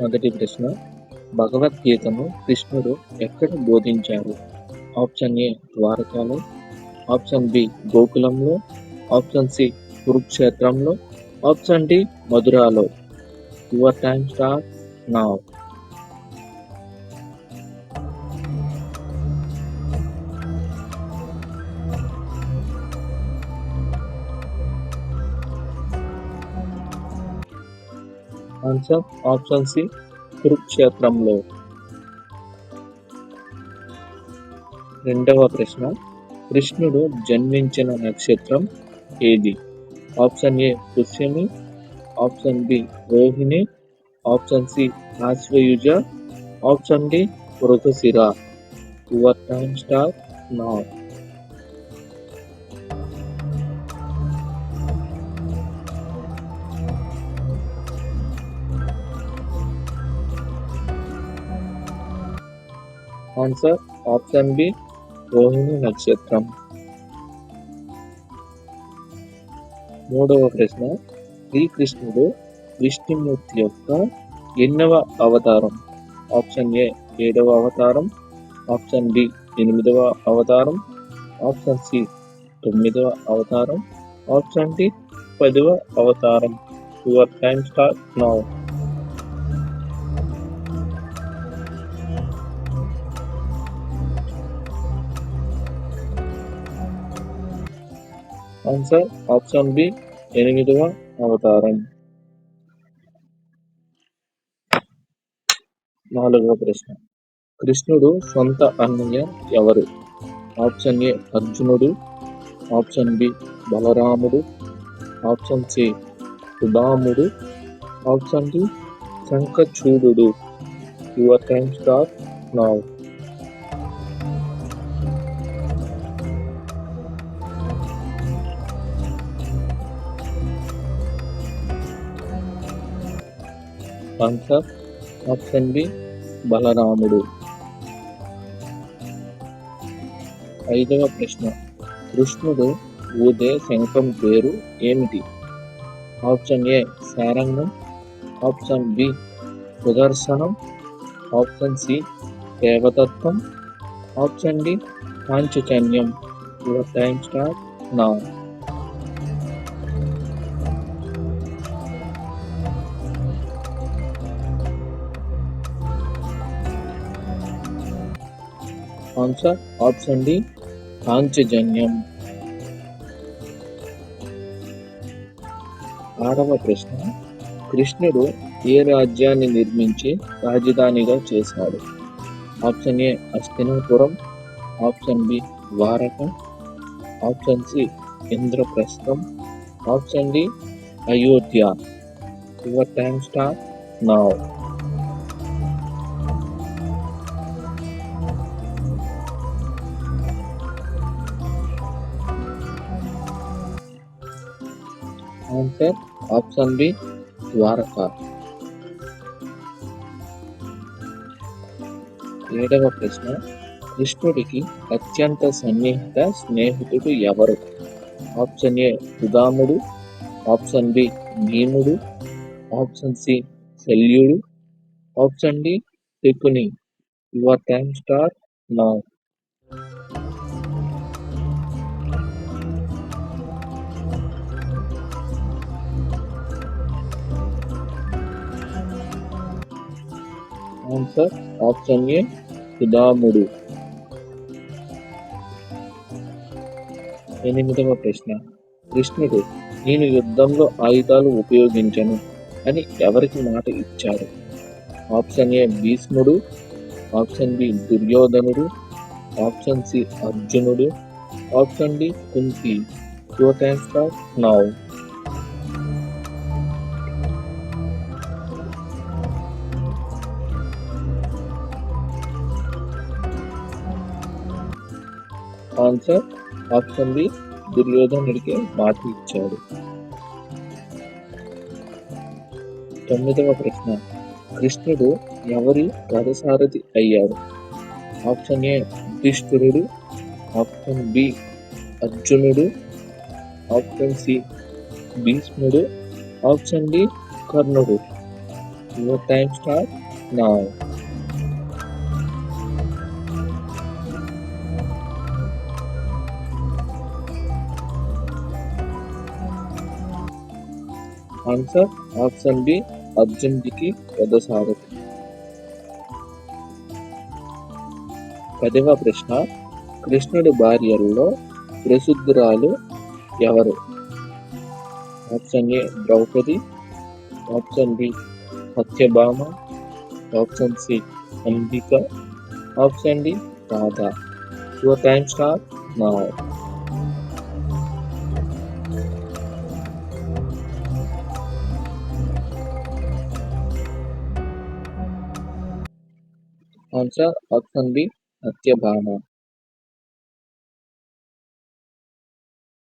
మొదటి ప్రశ్న, భగవద్గీతను కృష్ణుడు ఎక్కడ బోధించారు? ఆప్షన్ ఏ ద్వారకాలో, ఆప్షన్ బి గోకులంలో, ఆప్షన్ సి కురుక్షేత్రంలో, ఆప్షన్ డి మధురాలో. Your time start now. Answer option C కురుక్షేత్రంలో. రెండవ ప్రశ్న, కృష్ణుడు జన్మించిన నక్షత్రం ఏది? Option A Pushyami, option B Rohini, option C Ashwayuja, option D Mrigashira. Your time start now. Answer option B Rohini నక్షత్రం. మూడవ ప్రశ్న, శ్రీకృష్ణుడు విష్ణుమూర్తి యొక్క ఎన్నవ అవతారం? ఆప్షన్ ఏ 7వ అవతారం, ఆప్షన్ బి 8వ అవతారం, ఆప్షన్ సి 9వ అవతారం, ఆప్షన్ డి 10వ అవతారం. Your time start now. Answer option B 8వ అవతారం. నాలుగవ ప్రశ్న, కృష్ణుడు సొంత అన్నయ్య ఎవరు? ఆప్షన్ ఏ అర్జునుడు, ఆప్షన్ బి బలరాముడు, ఆప్షన్ సి సుదాముడు, ఆప్షన్ డి శంఖచూడుడు. Your time start now. Answer option B బలరాముడు. ఐదవ ప్రశ్న, కృష్ణుడు ఊదే శంఖం పేరు ఏమిటి? ఆప్షన్ ఏ సారంగం, ఆప్షన్ బి సుదర్శనం, ఆప్షన్ సి దేవదత్తం, ఆప్షన్ డి పాంచజన్యం. Your time start now. Answer option D పాంచజన్యం. ఆరవ ప్రశ్న, కృష్ణుడు ఏ రాజ్యాన్ని నిర్మించి రాజధానిగా చేశాడు? ఆప్షన్ ఏ హస్తినాపురం, option B Dwarka, option C ఇంద్రప్రస్థం, option D Ayodhya. Your time start now. Answer option B Dwarka. ఏడవ ప్రశ్న, కృష్ణుడికి అత్యంత సన్నిహిత స్నేహితుడు ఎవరు? ఆప్షన్ ఏ సుదాముడు, ఆప్షన్ బి భీముడు, ఆప్షన్ సి శల్యుడు, option D Shakuni. Your time start now. Answer option A సుదాముడు. ఎనిమిదవ ప్రశ్న, కృష్ణుడు నేను యుద్ధంలో ఆయుధాలు ఉపయోగించను అని ఎవరికి మాట ఇచ్చాడు? ఆప్షన్ ఏ భీష్ముడు, ఆప్షన్ బి దుర్యోధనుడు, ఆప్షన్ సి అర్జునుడు, option D Kunti. Your time start now. Answer option B దుర్యోధనుడికి మాట ఇచ్చాడు. తొమ్మిదవ ప్రశ్న, కృష్ణుడు ఎవరి రథసారథి అయ్యాడు? ఆప్షన్ ఏ యుధిష్ఠిరుడు, ఆప్షన్ బి అర్జునుడు, ఆప్షన్ సి భీష్ముడు, ఆప్షన్ డి కర్ణుడు. Your time start now. Answer option B. అర్జునుడికి రథసారథి. 10వ ప్రశ్న. కృష్ణుడి భార్యల్లో ప్రసిద్ధురాలు ఎవరు? Option A Draupadi, option B Satyabhama, option C Ambika, option D Radha. Your time start now. Answer option B Satyabhama.